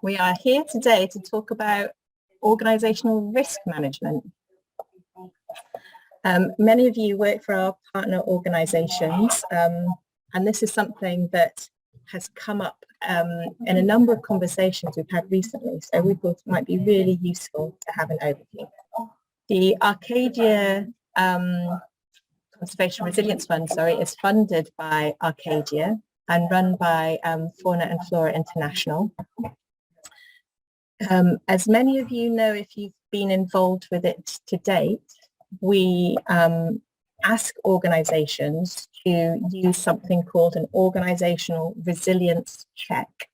We are here today to talk about organisational risk management. Many of you work for our partner organisations, and this is something that has come up in a number of conversations we've had recently, so we thought it might be really useful to have an overview. The Arcadia Conservation Resilience Fund, is funded by Arcadia and run by Fauna and Flora International. As many of you know, if you've been involved with it to date, we ask organisations to use something called an organisational resilience check.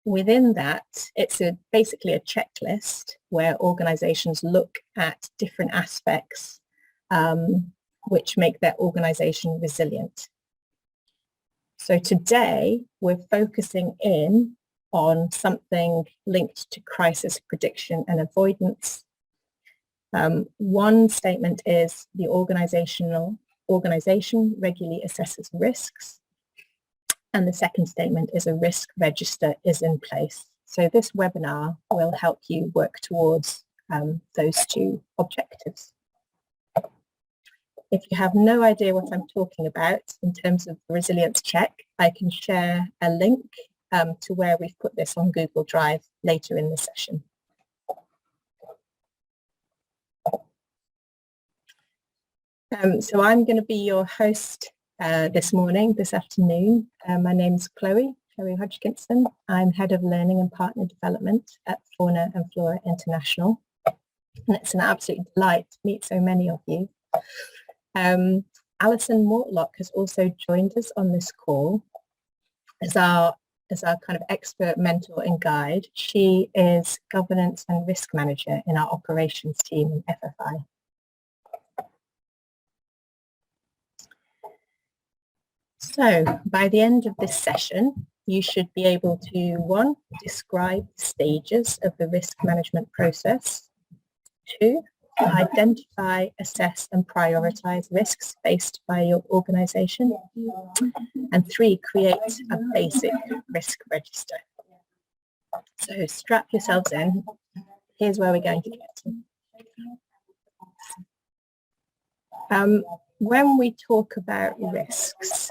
Within that, it's basically a checklist where organisations look at different aspects which make their organisation resilient. So today, we're focusing in on something linked to crisis prediction and avoidance. One statement is the organization regularly assesses risks. And the second statement is a risk register is in place. So this webinar will help you work towards those two objectives. If you have no idea what I'm talking about in terms of the resilience check, I can share a link to where we've put this on Google Drive later in the session. So I'm going to be your host this afternoon. My name's Chloe Hodgkinson. I'm Head of Learning and Partner Development at Fauna and Flora International. And it's an absolute delight to meet so many of you. Alison Mortlock has also joined us on this call as our kind of expert mentor and guide. She is Governance and Risk Manager in our operations team in FFI. So by the end of this session, you should be able to, 1, describe the stages of the risk management process, 2, identify, assess and prioritise risks faced by your organisation, and 3, create a basic risk register. So strap yourselves in. Here's where we're going to get to. When we talk about risks,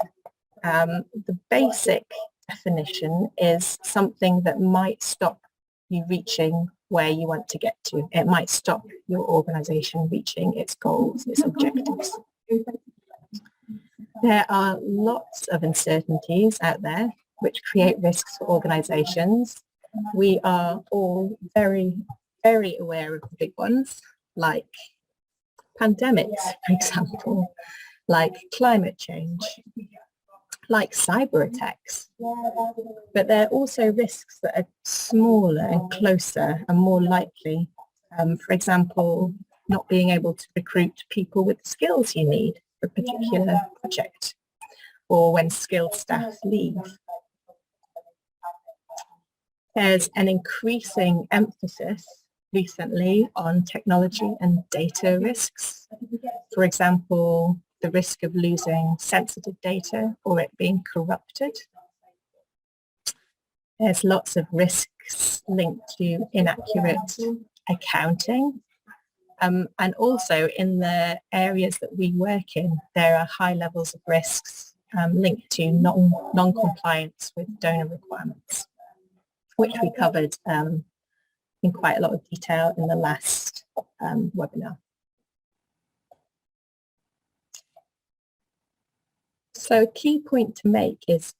the basic definition is something that might stop you reaching where you want to get to. It might stop your organisation reaching its goals, its objectives. There are lots of uncertainties out there which create risks for organisations. We are all very, very aware of the big ones, like pandemics, for example, like climate change, like cyber attacks. But there are also risks that are smaller and closer and more likely. For example, not being able to recruit people with the skills you need for a particular project, or when skilled staff leave. There's an increasing emphasis recently on technology and data risks. For example, the risk of losing sensitive data or it being corrupted. There's lots of risks linked to inaccurate accounting. And also in the areas that we work in, there are high levels of risks linked to non-compliance with donor requirements, which we covered in quite a lot of detail in the last webinar. So a key point to make is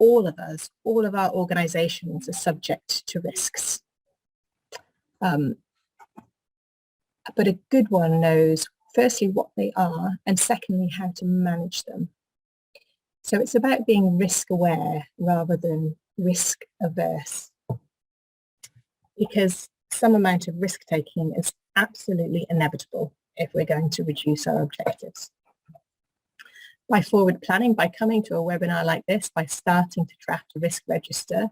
all of us, all of our organisations are subject to risks. But a good one knows, firstly, what they are, and secondly, how to manage them. So it's about being risk aware rather than risk averse, because some amount of risk taking is absolutely inevitable if we're going to reduce our objectives. By forward planning, by coming to a webinar like this, by starting to draft a risk register,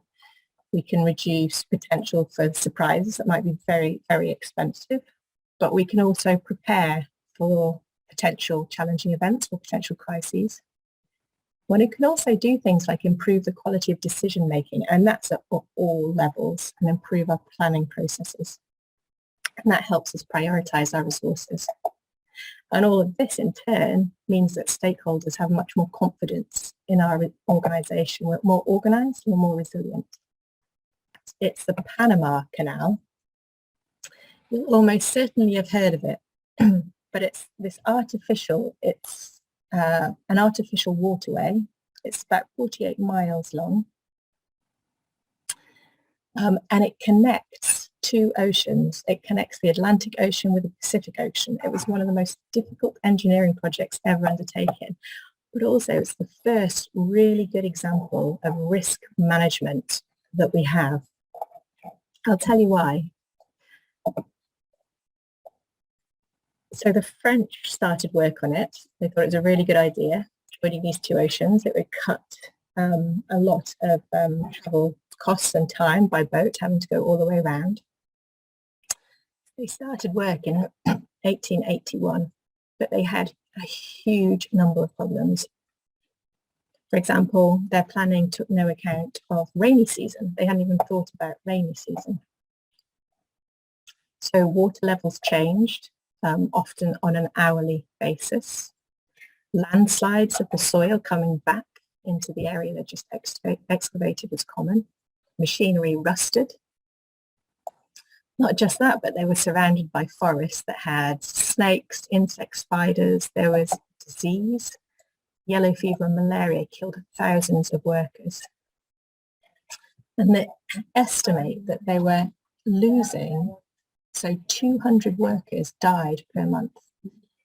we can reduce potential for surprises that might be very, very expensive, but we can also prepare for potential challenging events or potential crises. When it can also do things like improve the quality of decision making, and that's at all levels, and improve our planning processes. And that helps us prioritise our resources. And all of this in turn means that stakeholders have much more confidence in our organisation. We're more organised, we're more resilient. It's the Panama Canal. You'll almost certainly have heard of it, but it's this artificial, an artificial waterway. It's about 48 miles long, and it connects two oceans. It connects the Atlantic Ocean with the Pacific Ocean. It was one of the most difficult engineering projects ever undertaken, but also it's the first really good example of risk management that we have. I'll tell you why. So the French started work on it. They thought it was a really good idea, joining these two oceans. It would cut a lot of travel costs and time by boat, having to go all the way around. They started work in 1881, but they had a huge number of problems. For example, their planning took no account of rainy season. They hadn't even thought about rainy season. So water levels changed, often on an hourly basis. Landslides of the soil coming back into the area they just excavated was common. Machinery rusted. Not just that, but they were surrounded by forests that had snakes, insects, spiders. There was disease. Yellow fever and malaria killed thousands of workers. And they estimate that they were losing, so 200 workers died per month.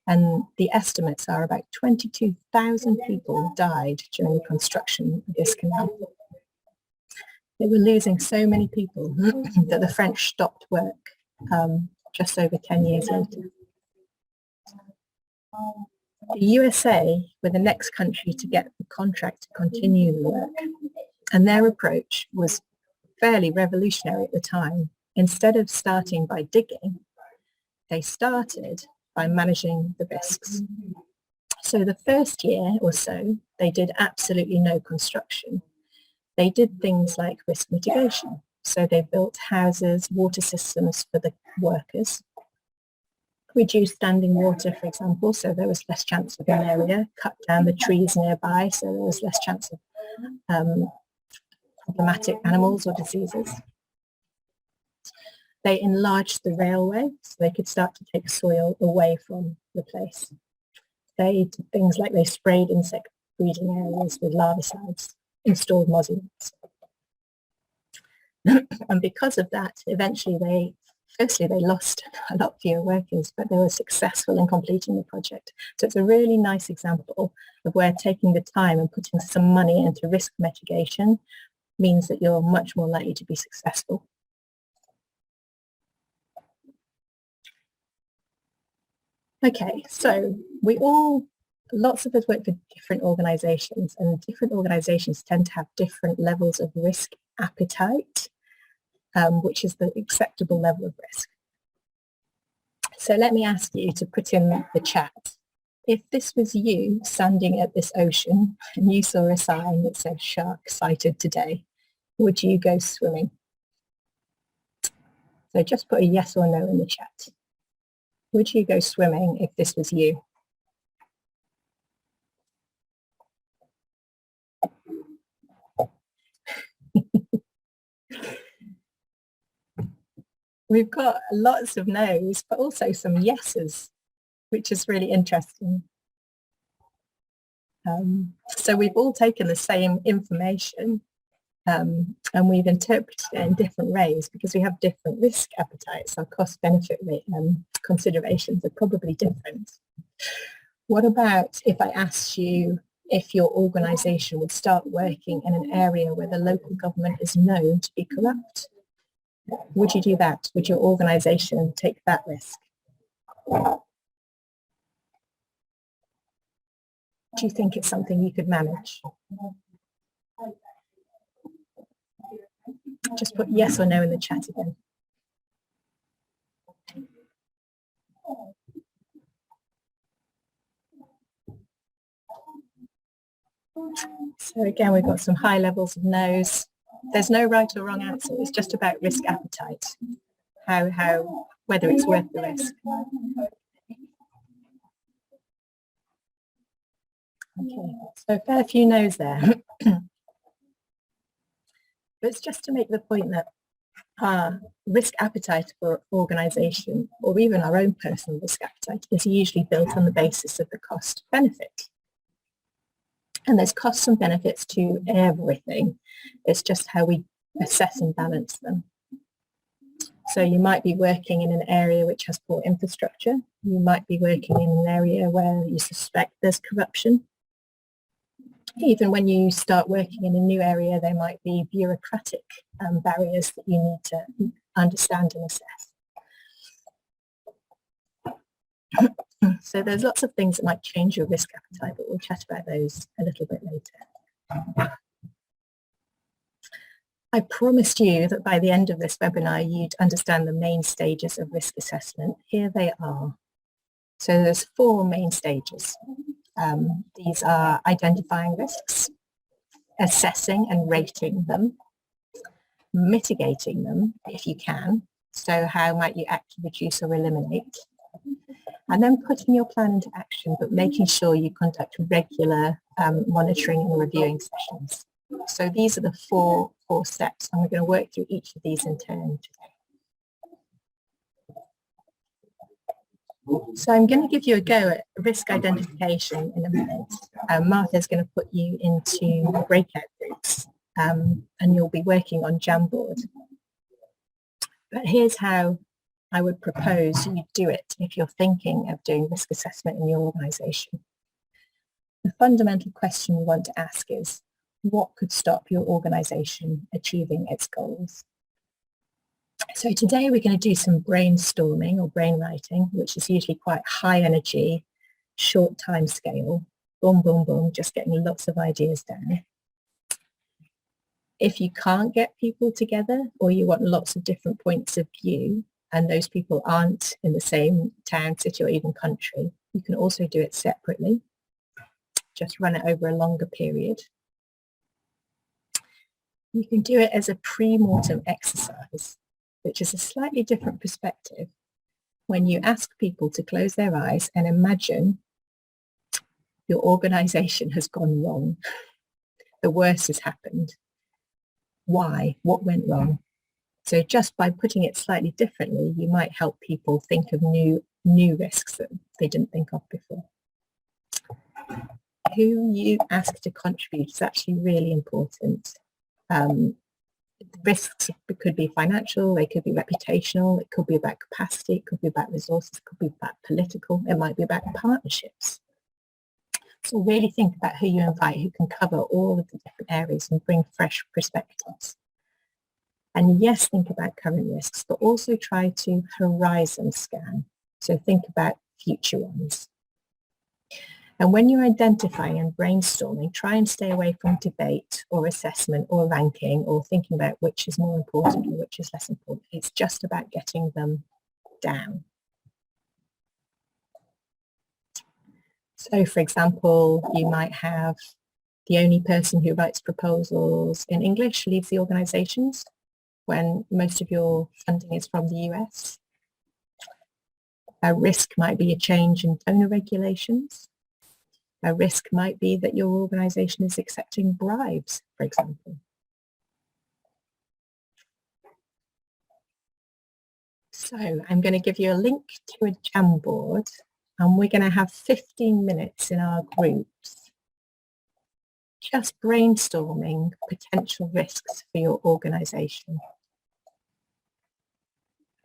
And the estimates are about 22,000 people died during the construction of this canal. They were losing so many people that the French stopped work just over 10 years later. The USA were the next country to get the contract to continue the work, and their approach was fairly revolutionary at the time. Instead of starting by digging, they started by managing the risks. So the first year or so, they did absolutely no construction. They did things like risk mitigation. So they built houses, water systems for the workers, reduced standing water, for example, so there was less chance of malaria, cut down the trees nearby, so there was less chance of problematic animals or diseases. They enlarged the railway so they could start to take soil away from the place. They did things like they sprayed insect breeding areas with larvicides, installed mausoleums. And because of that, eventually they lost a lot fewer workers, but they were successful in completing the project. So it's a really nice example of where taking the time and putting some money into risk mitigation means that you're much more likely to be successful. Okay, so lots of us work for different organisations, and different organisations tend to have different levels of risk appetite, which is the acceptable level of risk. So let me ask you to put in the chat, if this was you standing at this ocean and you saw a sign that said shark sighted today, would you go swimming? So just put a yes or no in the chat. Would you go swimming if this was you? We've got lots of no's, but also some yeses, which is really interesting. So we've all taken the same information and we've interpreted it in different ways because we have different risk appetites. Our cost-benefit considerations are probably different. What about if I asked you if your organisation would start working in an area where the local government is known to be corrupt? Would you do that? Would your organisation take that risk? Do you think it's something you could manage? Just put yes or no in the chat again. So again, we've got some high levels of no's. There's no right or wrong answer. It's just about risk appetite, whether it's worth the risk. Okay, so a fair few no's there. But it's just to make the point that our risk appetite for organisation, or even our own personal risk appetite, is usually built on the basis of the cost benefit. And there's costs and benefits to everything. It's just how we assess and balance them. So you might be working in an area which has poor infrastructure. You might be working in an area where you suspect there's corruption. Even when you start working in a new area, there might be bureaucratic barriers that you need to understand and assess. So there's lots of things that might change your risk appetite, but we'll chat about those a little bit later. I promised you that by the end of this webinar, you'd understand the main stages of risk assessment. Here they are. So there's 4 main stages. These are identifying risks, assessing and rating them, mitigating them if you can. So how might you act to reduce or eliminate? And then putting your plan into action, but making sure you conduct regular monitoring and reviewing sessions. So these are the four steps, and we're going to work through each of these in turn today. So I'm going to give you a go at risk identification in a minute. Martha's going to put you into breakout groups, and you'll be working on Jamboard. But here's how I would propose you do it if you're thinking of doing risk assessment in your organisation. The fundamental question you want to ask is, what could stop your organisation achieving its goals? So today we're going to do some brainstorming or brainwriting, which is usually quite high energy, short time scale, boom, boom, boom, just getting lots of ideas down. If you can't get people together, or you want lots of different points of view, and those people aren't in the same town, city, or even country, you can also do it separately. Just run it over a longer period. You can do it as a pre-mortem exercise, which is a slightly different perspective when you ask people to close their eyes and imagine your organisation has gone wrong. The worst has happened. Why? What went wrong? So just by putting it slightly differently, you might help people think of new risks that they didn't think of before. Who you ask to contribute is actually really important. Risks could be financial, they could be reputational, it could be about capacity, it could be about resources, it could be about political, it might be about partnerships. So really think about who you invite, who can cover all of the different areas and bring fresh perspectives. And yes, think about current risks, but also try to horizon scan. So think about future ones. And when you're identifying and brainstorming, try and stay away from debate or assessment or ranking or thinking about which is more important or which is less important. It's just about getting them down. So for example, you might have the only person who writes proposals in English leaves the organizations when most of your funding is from the US. A risk might be a change in donor regulations. A risk might be that your organisation is accepting bribes, for example. So I'm going to give you a link to a Jamboard, and we're going to have 15 minutes in our groups just brainstorming potential risks for your organisation.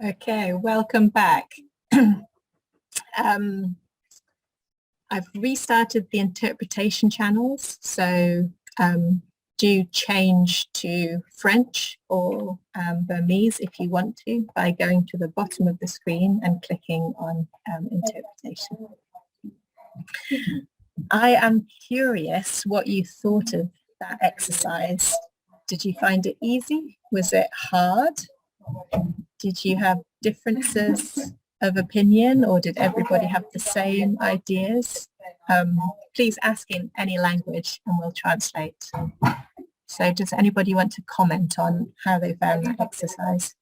Okay, welcome back. I've restarted the interpretation channels, so do change to French or Burmese if you want to by going to the bottom of the screen and clicking on interpretation. I am curious what you thought of that exercise. Did you find it easy? Was it hard? Did you have differences of opinion, or did everybody have the same ideas? Please ask in any language and we'll translate. So does anybody want to comment on how they found that exercise?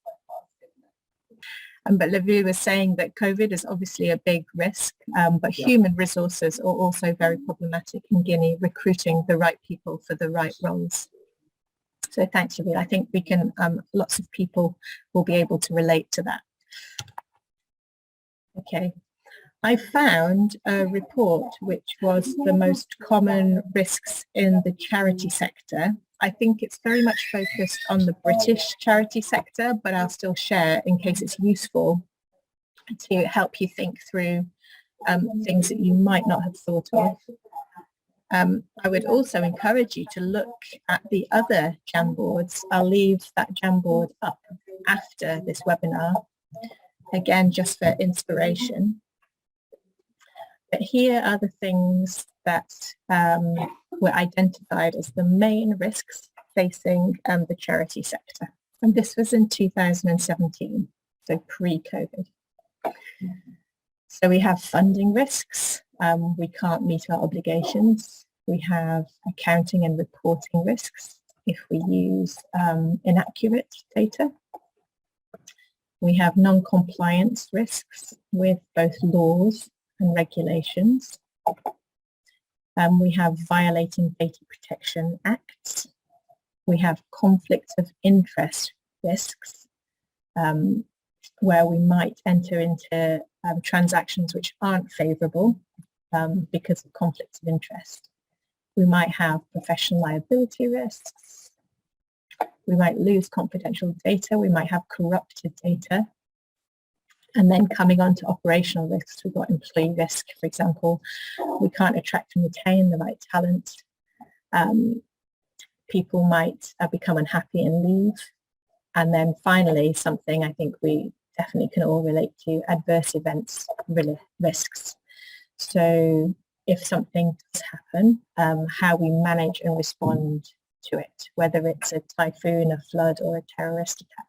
But Lavu was saying that COVID is obviously a big risk, but human resources are also very problematic in Guinea, recruiting the right people for the right roles. So thanks, Lavu. I think we can, lots of people will be able to relate to that. Okay. I found a report which was the most common risks in the charity sector. I think it's very much focused on the British charity sector, but I'll still share in case it's useful to help you think through things that you might not have thought of. I would also encourage you to look at the other Jamboards. I'll leave that Jamboard up after this webinar, again, just for inspiration. But here are the things that were identified as the main risks facing the charity sector. And this was in 2017, so pre-COVID. So we have funding risks. We can't meet our obligations. We have accounting and reporting risks if we use inaccurate data. We have non-compliance risks with both laws and regulations. We have violating data protection acts. We have conflict of interest risks, where we might enter into transactions which aren't favourable because of conflicts of interest. We might have professional liability risks. We might lose confidential data. We might have corrupted data. And then coming on to operational risks, we've got employee risk, for example. We can't attract and retain the right talent. People might become unhappy and leave. And then finally, something I think we definitely can all relate to, adverse events risks. So if something does happen, how we manage and respond to it, whether it's a typhoon, a flood, or a terrorist attack.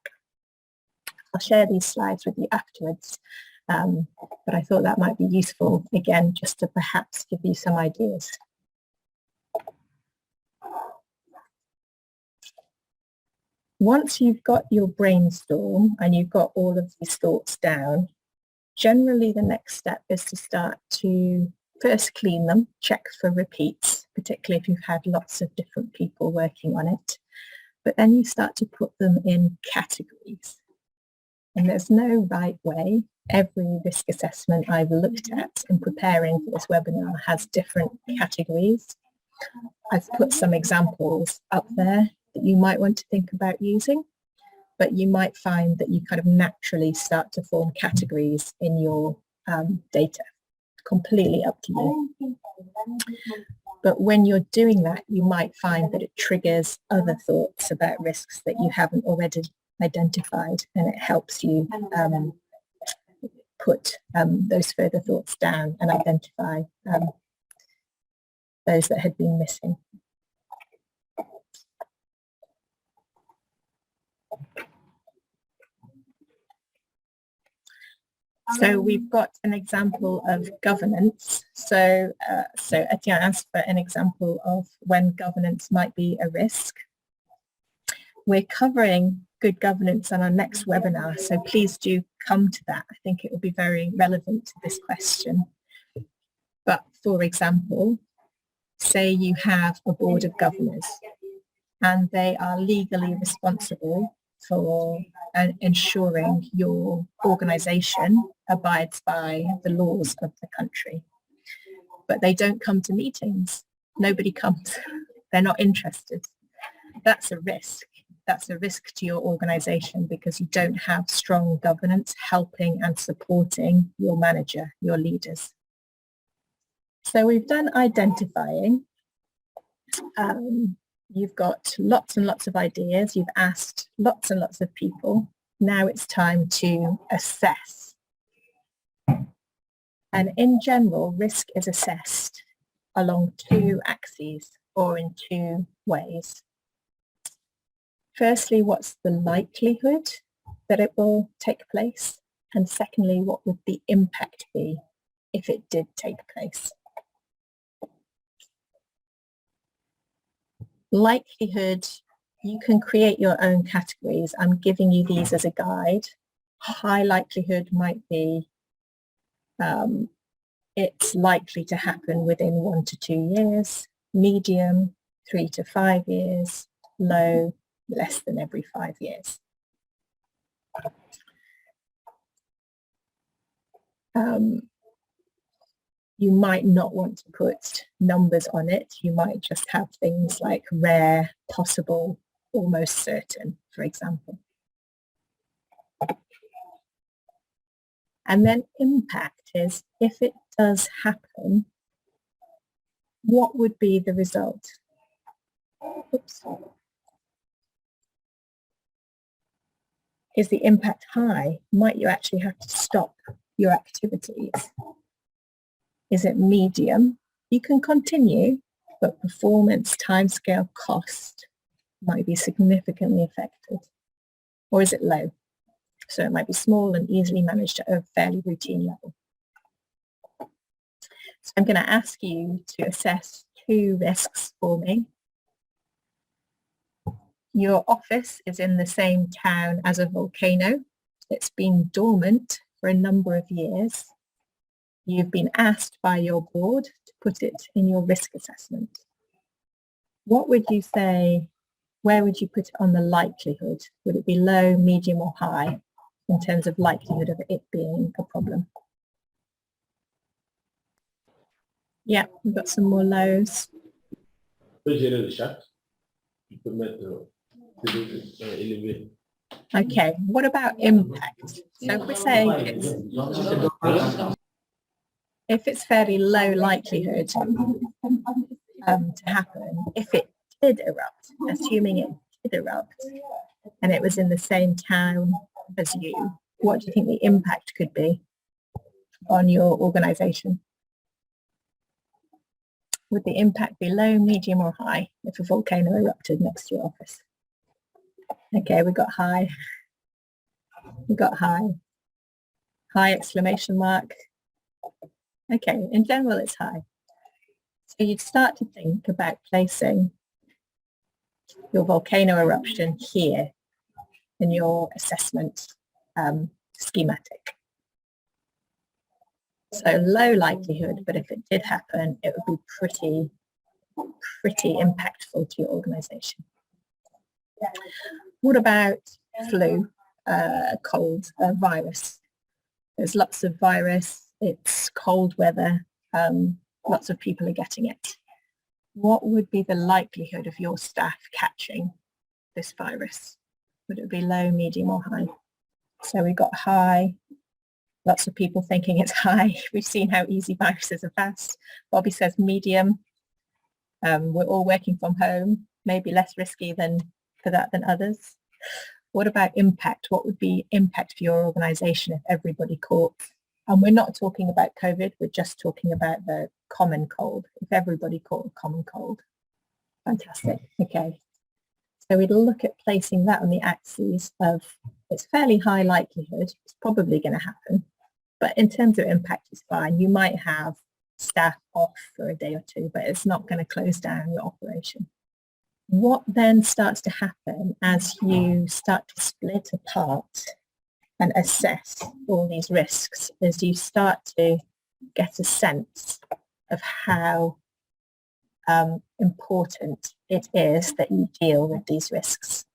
I'll share these slides with you afterwards, but I thought that might be useful, again, just to perhaps give you some ideas. Once you've got your brainstorm and you've got all of these thoughts down, generally the next step is to start to first clean them, check for repeats, particularly if you've had lots of different people working on it. But then you start to put them in categories. And there's no right way. Every risk assessment I've looked at in preparing for this webinar has different categories. I've put some examples up there that you might want to think about using, but you might find that you kind of naturally start to form categories in your data. Completely up to you. But when you're doing that, you might find that it triggers other thoughts about risks that you haven't already identified, and it helps you put those further thoughts down and identify those that had been missing. So we've got an example of governance. So Etienne asked for an example of when governance might be a risk. We're covering good governance on our next webinar, so please do come to that. I think it will be very relevant to this question. But for example, say you have a board of governors and they are legally responsible for ensuring your organisation abides by the laws of the country. But they don't come to meetings. Nobody comes. They're not interested. That's a risk. That's a risk to your organisation because you don't have strong governance helping and supporting your manager, your leaders. So we've done identifying. You've got lots and lots of ideas. You've asked lots and lots of people. Now it's time to assess. And in general, risk is assessed along two axes or in two ways. Firstly, what's the likelihood that it will take place? And secondly, what would the impact be if it did take place? Likelihood, you can create your own categories. I'm giving you these as a guide. High likelihood might be it's likely to happen within 1 to 2 years, medium, 3 to 5 years, low, less than every 5 years. You might not want to put numbers on it. You might just have things like rare, possible, almost certain, for example. And then impact is, if it does happen, what would be the result? Oops. Is the impact high? Might you actually have to stop your activities? Is it medium? You can continue, but performance, timescale, cost might be significantly affected. Or is it low? So it might be small and easily managed at a fairly routine level. So I'm going to ask you to assess 2 risks for me. Your office is in the same town as a volcano. It's been dormant for a number of years. You've been asked by your board to put it in your risk assessment. What would you say, where would you put it on the likelihood? Would it be low, medium or high in terms of likelihood of it being a problem? Yeah, we've got some more lows. Okay, what about impact? So if we're saying if it's fairly low likelihood to happen, if it did erupt, assuming it did erupt, and it was in the same town as you, what do you think the impact could be on your organisation? Would the impact be low, medium or high if a volcano erupted next to your office? Okay, we got high. We got high. High exclamation mark. Okay, in general it's high. So you'd start to think about placing your volcano eruption here in your assessment schematic. So low likelihood, but if it did happen, it would be pretty impactful to your organisation. What about flu, cold, virus? There's lots of virus, it's cold weather, lots of people are getting it. What would be the likelihood of your staff catching this virus? Would it be low, medium or high? So we got high, lots of people thinking it's high. We've seen how easy viruses are fast. Bobby says medium. We're all working from home, maybe less risky than others. What about impact? What would be impact for your organisation if everybody caught? And we're not talking about COVID, we're just talking about the common cold. If everybody caught a common cold. Fantastic, okay. So we'd look at placing that on the axis of it's fairly high likelihood, it's probably going to happen. But in terms of impact, it's fine. You might have staff off for a day or two, but it's not going to close down your operation. What then starts to happen as you start to split apart and assess all these risks is you start to get a sense of how important it is that you deal with these risks.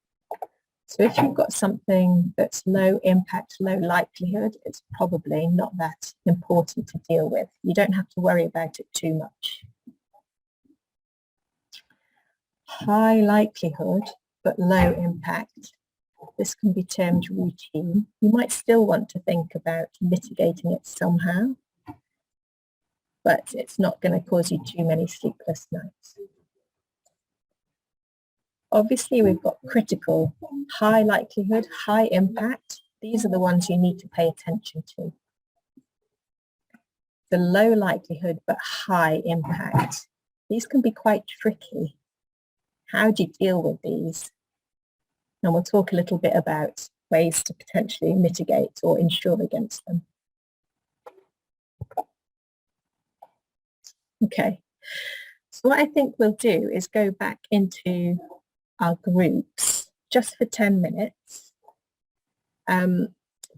So if you've got something that's low impact, low likelihood, it's probably not that important to deal with. You don't have to worry about it too much. High likelihood, but low impact. This can be termed routine. You might still want to think about mitigating it somehow, but it's not going to cause you too many sleepless nights. Obviously, we've got critical, high likelihood, high impact. These are the ones you need to pay attention to. The low likelihood, but high impact. These can be quite tricky. How do you deal with these? And we'll talk a little bit about ways to potentially mitigate or insure against them. Okay, so what I think we'll do is go back into our groups just for 10 minutes.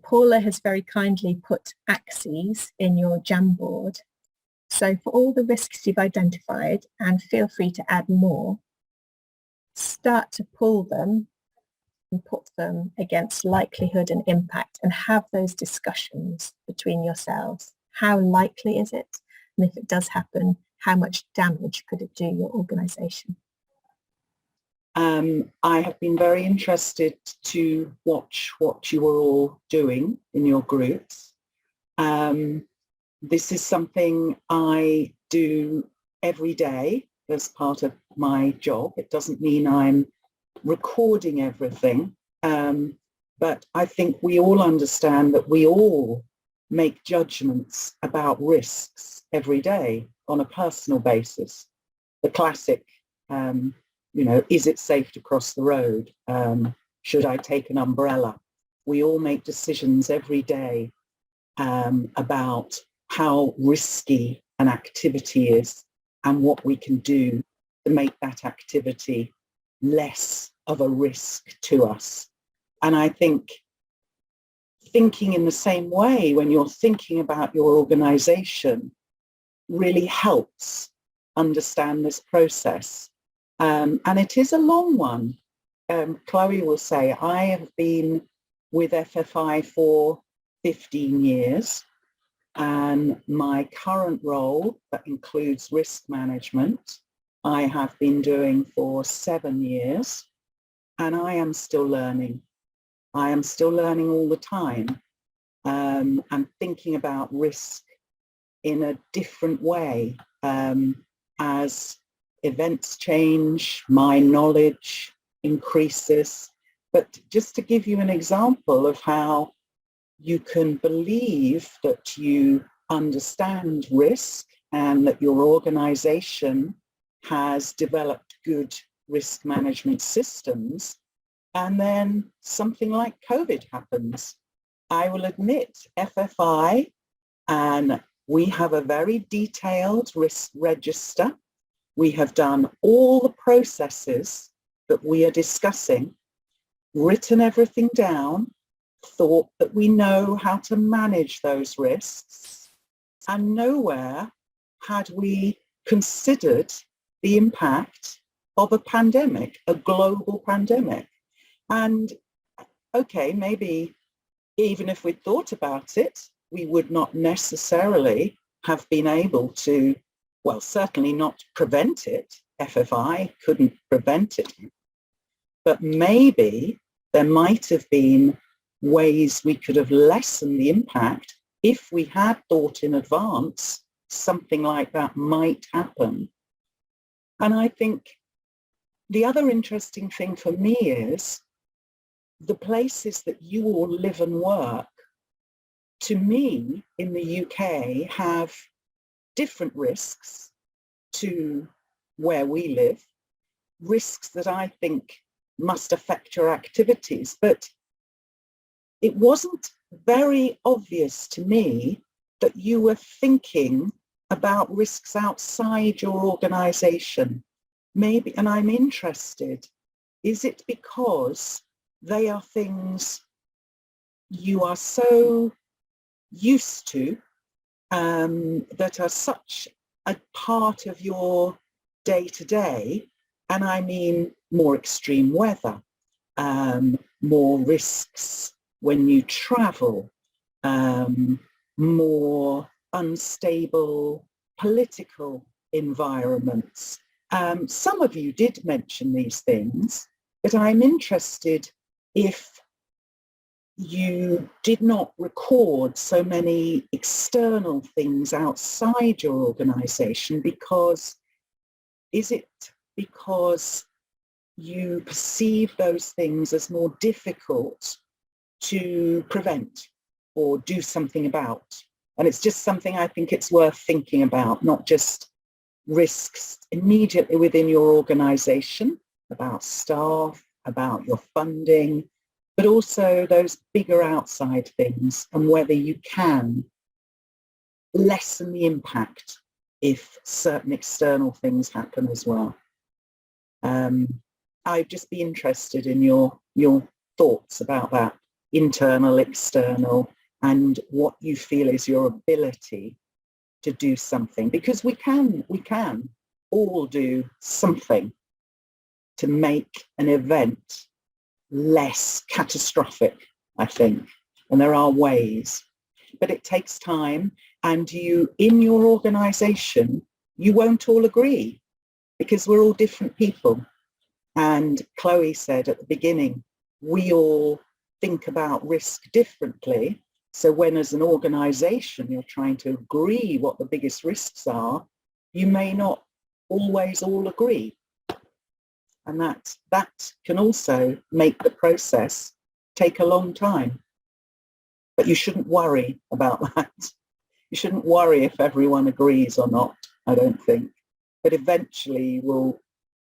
Paula has very kindly put axes in your Jamboard. So for all the risks you've identified, and feel free to add more, start to pull them and put them against likelihood and impact and have those discussions between yourselves. How likely is it? And if it does happen, how much damage could it do your organisation? I have been very interested to watch what you are all doing in your groups. This is something I do every day as part of my job. It doesn't mean I'm recording everything, but I think we all understand that we all make judgments about risks every day on a personal basis. The classic, is it safe to cross the road? Should I take an umbrella? We all make decisions every day about how risky an activity is and what we can do to make that activity less of a risk to us. And I think thinking in the same way when you're thinking about your organisation really helps understand this process. And it is a long one. Chloe will say, I have been with FFI for 15 years, and my current role, that includes risk management, I have been doing for 7 years, and I am still learning. I am still learning all the time, and thinking about risk in a different way as events change, my knowledge increases. But just to give you an example of how you can believe that you understand risk and that your organization has developed good risk management systems, and then something like COVID happens. I will admit, FFI, and we have a very detailed risk register. We have done all the processes that we are discussing, written everything down, thought that we know how to manage those risks, and nowhere had we considered the impact of a pandemic, a global pandemic. And okay, maybe even if we'd thought about it, we would not necessarily have been able to, well, certainly not prevent it. FFI couldn't prevent it. But maybe there might have been ways we could have lessened the impact if we had thought in advance something like that might happen. And I think the other interesting thing for me is the places that you all live and work, to me, in the UK, have different risks to where we live, risks that I think must affect your activities. But it wasn't very obvious to me that you were thinking about risks outside your organisation. Maybe, and I'm interested, is it because they are things you are so used to, that are such a part of your day-to-day, and I mean more extreme weather, more risks when you travel, more unstable political environments. Some of you did mention these things, but I'm interested if you did not record so many external things outside your organisation, because is it because you perceive those things as more difficult to prevent or do something about? And it's just something I think it's worth thinking about, not just risks immediately within your organisation, about staff, about your funding, but also those bigger outside things and whether you can lessen the impact if certain external things happen as well. I'd just be interested in your thoughts about that, internal, external, and what you feel is your ability to do something, because we can all do something to make an event less catastrophic, I think, and there are ways, but it takes time, and you, in your organisation, you won't all agree because we're all different people. And Chloe said at the beginning, we all think about risk differently. So when as an organisation you're trying to agree what the biggest risks are, you may not always all agree. And that can also make the process take a long time. But you shouldn't worry about that. You shouldn't worry if everyone agrees or not, I don't think. But eventually you will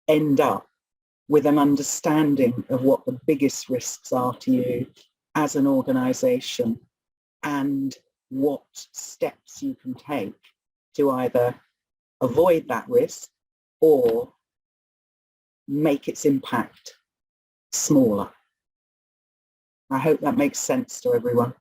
end up with an understanding of what the biggest risks are to you as an organisation and what steps you can take to either avoid that risk or make its impact smaller. I hope that makes sense to everyone.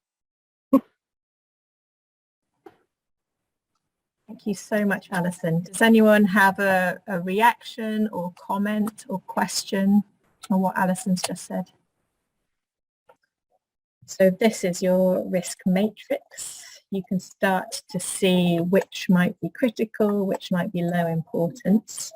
Thank you so much, Alison. Does anyone have a reaction or comment or question on what Alison's just said? So this is your risk matrix. You can start to see which might be critical, which might be low importance.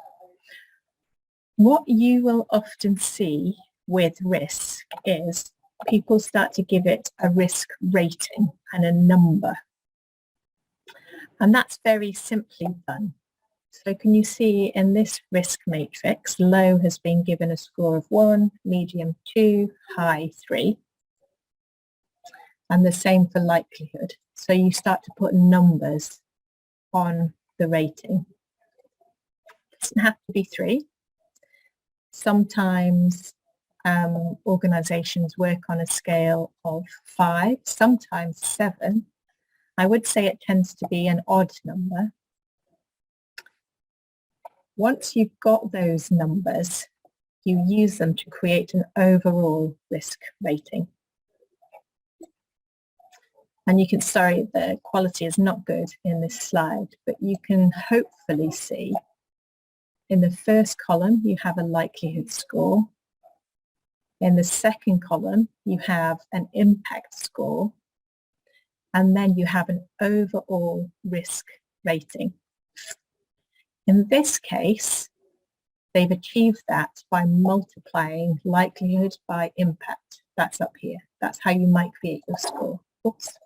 What you will often see with risk is people start to give it a risk rating and a number. And that's very simply done. So can you see in this risk matrix, low has been given a score of 1, medium 2, high 3. And the same for likelihood. So you start to put numbers on the rating. It doesn't have to be 3. Sometimes organisations work on a scale of 5, sometimes 7. I would say it tends to be an odd number. Once you've got those numbers, you use them to create an overall risk rating. And you can, sorry, the quality is not good in this slide, but you can hopefully see in the first column, you have a likelihood score. In the second column, you have an impact score. And then you have an overall risk rating. In this case, they've achieved that by multiplying likelihood by impact. That's up here. That's how you might create your score. Oops.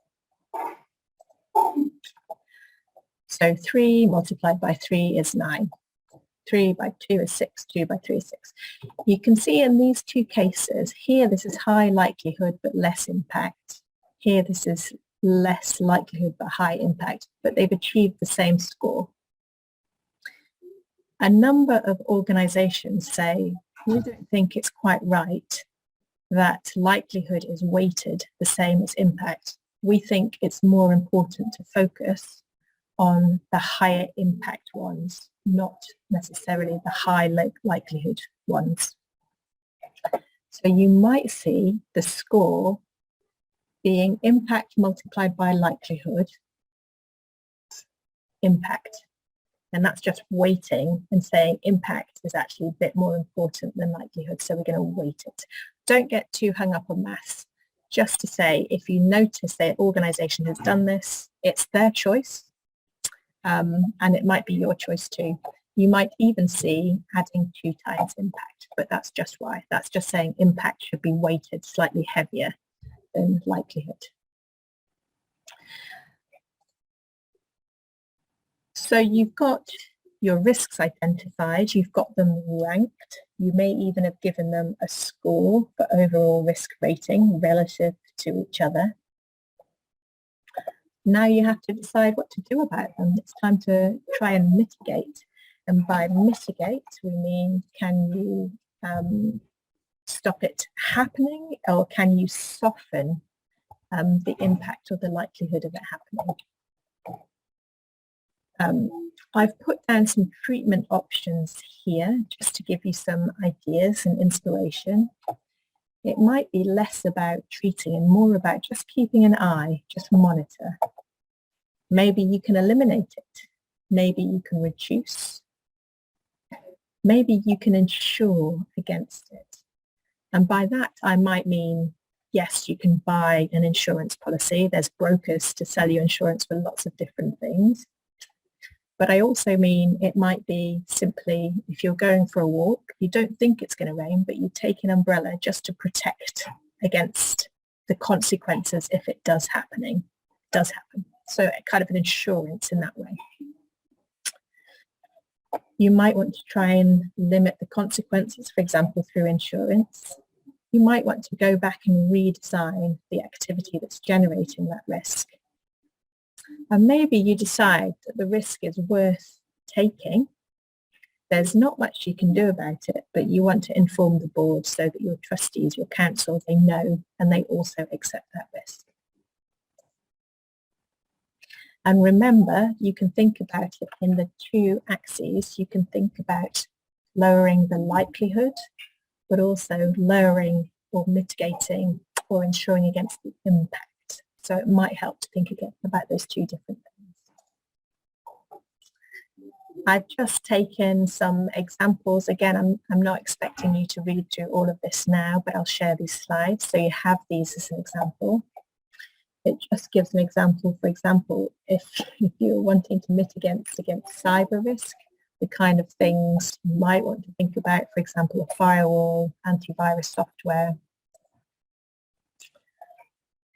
So 3 multiplied by 3 is 9. 3 by 2 is 6. 2 by 3 is 6. You can see in these two cases, here this is high likelihood but less impact. Here this is less likelihood but high impact, but they've achieved the same score. A number of organisations say, we don't think it's quite right that likelihood is weighted the same as impact. We think it's more important to focus on the higher impact ones, not necessarily the high likelihood ones. So you might see the score being impact multiplied by likelihood, impact. And that's just weighting and saying impact is actually a bit more important than likelihood, so we're going to weight it. Don't get too hung up on maths. Just to say, if you notice that organisation has done this, it's their choice, and it might be your choice too. You might even see adding 2 times impact, but that's just why. That's just saying impact should be weighted slightly heavier than likelihood. So you've got your risks identified, you've got them ranked, you may even have given them a score for overall risk rating relative to each other. Now you have to decide what to do about them. It's time to try and mitigate. And by mitigate, we mean, can you stop it happening, or can you soften the impact or the likelihood of it happening? I've put down some treatment options here just to give you some ideas and inspiration. It might be less about treating and more about just keeping an eye, just monitor. Maybe you can eliminate it. Maybe you can reduce. Maybe you can insure against it. And by that, I might mean, yes, you can buy an insurance policy. There's brokers to sell you insurance for lots of different things. But I also mean it might be simply if you're going for a walk, you don't think it's going to rain, but you take an umbrella just to protect against the consequences if it does happen. So kind of an insurance in that way. You might want to try and limit the consequences, for example, through insurance. You might want to go back and redesign the activity that's generating that risk. And maybe you decide that the risk is worth taking. There's not much you can do about it, but you want to inform the board so that your trustees, your council, they know and they also accept that risk. And remember, you can think about it in the two axes. You can think about lowering the likelihood, but also lowering or mitigating or insuring against the impact. So it might help to think again about those two different things. I've just taken some examples. Again, I'm not expecting you to read through all of this now, but I'll share these slides. So you have these as an example. It just gives an example. For example, if you're wanting to mitigate against cyber risk, the kind of things you might want to think about, for example, a firewall, antivirus software.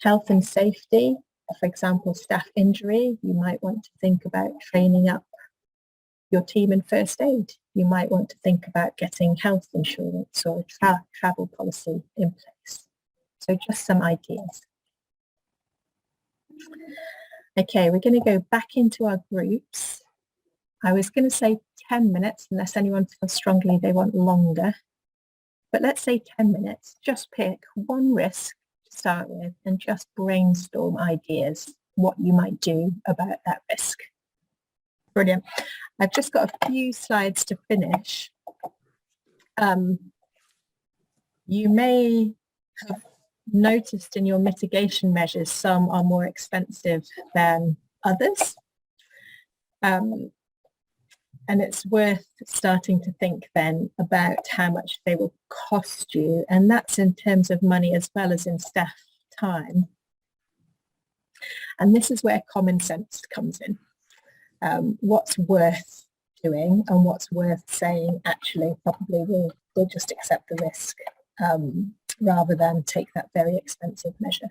Health and safety, for example, staff injury, you might want to think about training up your team in first aid. You might want to think about getting health insurance or a travel policy in place. So just some ideas. Okay, we're going to go back into our groups. I was going to say 10 minutes, unless anyone feels strongly they want longer. But let's say 10 minutes. Just pick one risk to start with and just brainstorm ideas, what you might do about that risk. Brilliant. I've just got a few slides to finish. You may have noticed in your mitigation measures, some are more expensive than others. And it's worth starting to think then about how much they will cost you. And that's in terms of money as well as in staff time. And this is where common sense comes in. What's worth doing and what's worth saying actually probably we'll just accept the risk rather than take that very expensive measure.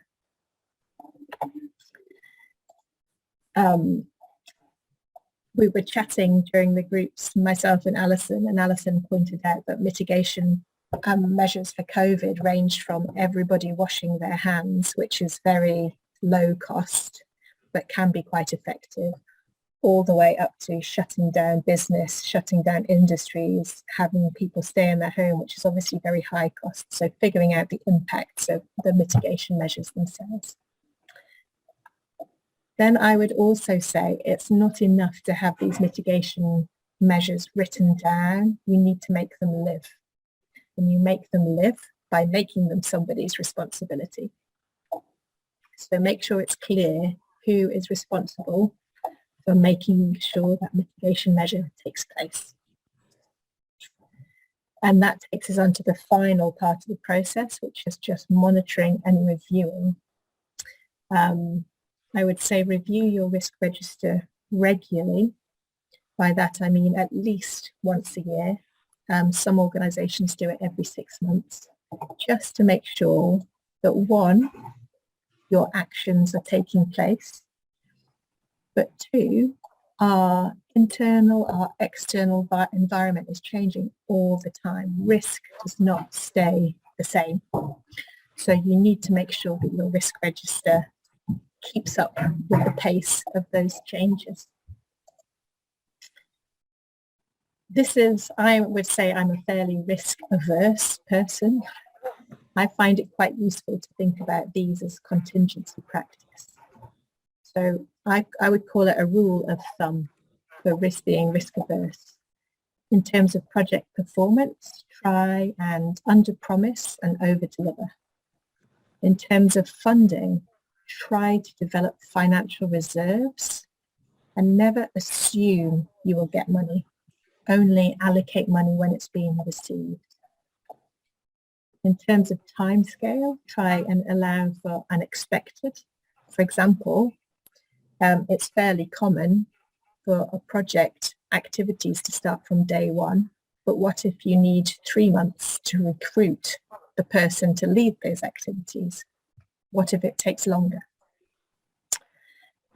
We were chatting during the groups, myself and Alison pointed out that mitigation measures for COVID ranged from everybody washing their hands, which is very low cost, but can be quite effective, all the way up to shutting down business, shutting down industries, having people stay in their home, which is obviously very high cost. So figuring out the impacts of the mitigation measures themselves. Then I would also say it's not enough to have these mitigation measures written down. You need to make them live. And you make them live by making them somebody's responsibility. So make sure it's clear who is responsible for making sure that mitigation measure takes place. And that takes us on to the final part of the process, which is just monitoring and reviewing. I would say review your risk register regularly. By that I mean at least once a year. Some organisations do it every 6 months, just to make sure that one, your actions are taking place, but two, our internal, our external environment is changing all the time. Risk does not stay the same. So you need to make sure that your risk register keeps up with the pace of those changes. I would say I'm a fairly risk-averse person. I find it quite useful to think about these as contingency practice. So I would call it a rule of thumb for being risk averse. In terms of project performance, try and under-promise and over-deliver. In terms of funding, try to develop financial reserves and never assume you will get money. Only allocate money when it's being received. In terms of timescale, try and allow for unexpected. For example, it's fairly common for a project activities to start from day one, but what if you need 3 months to recruit the person to lead those activities? What if it takes longer?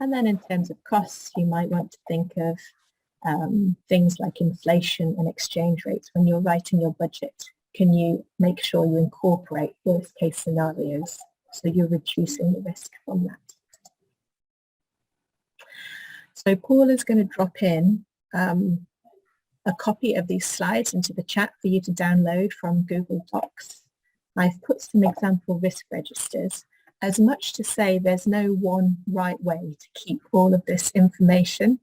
And then in terms of costs, you might want to think of things like inflation and exchange rates when you're writing your budget. Can you make sure you incorporate worst case scenarios so you're reducing the risk from that? So Paul is going to drop in a copy of these slides into the chat for you to download from Google Docs. I've put some example risk registers, as much to say there's no one right way to keep all of this information.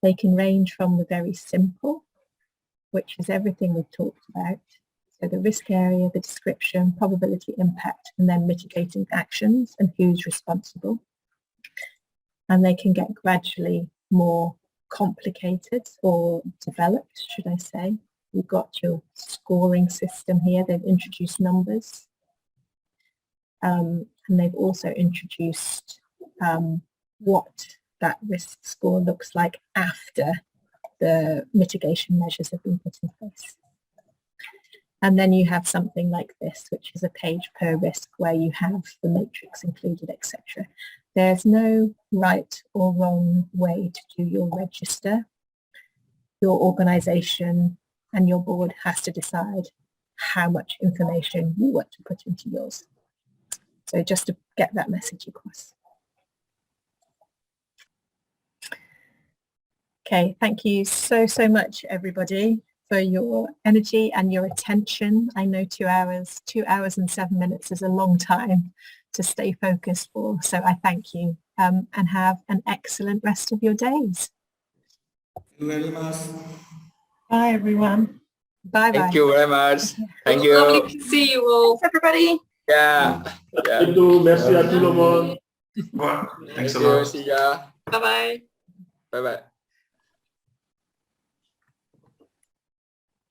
They can range from the very simple, which is everything we've talked about. So the risk area, the description, probability impact, and then mitigating actions and who's responsible. And they can get gradually more complicated or developed, should I say. You've got your scoring system here. They've introduced numbers. And they've also introduced what that risk score looks like after the mitigation measures have been put in place. And then you have something like this, which is a page per risk where you have the matrix included, etc. There's no right or wrong way to do your register. Your organisation and your board has to decide how much information you want to put into yours. So just to get that message across. Okay, thank you so much, everybody, for your energy and your attention. I know 2 hours and 7 minutes is a long time to stay focused for, so I thank you and have an excellent rest of your days. Thank you very much. Bye, everyone. Bye-bye. Thank you very much. Thank It was lovely you. to see you all. Thanks, everybody. Yeah. Merci à tout le monde. Thanks a lot. See ya. Bye-bye. Bye bye.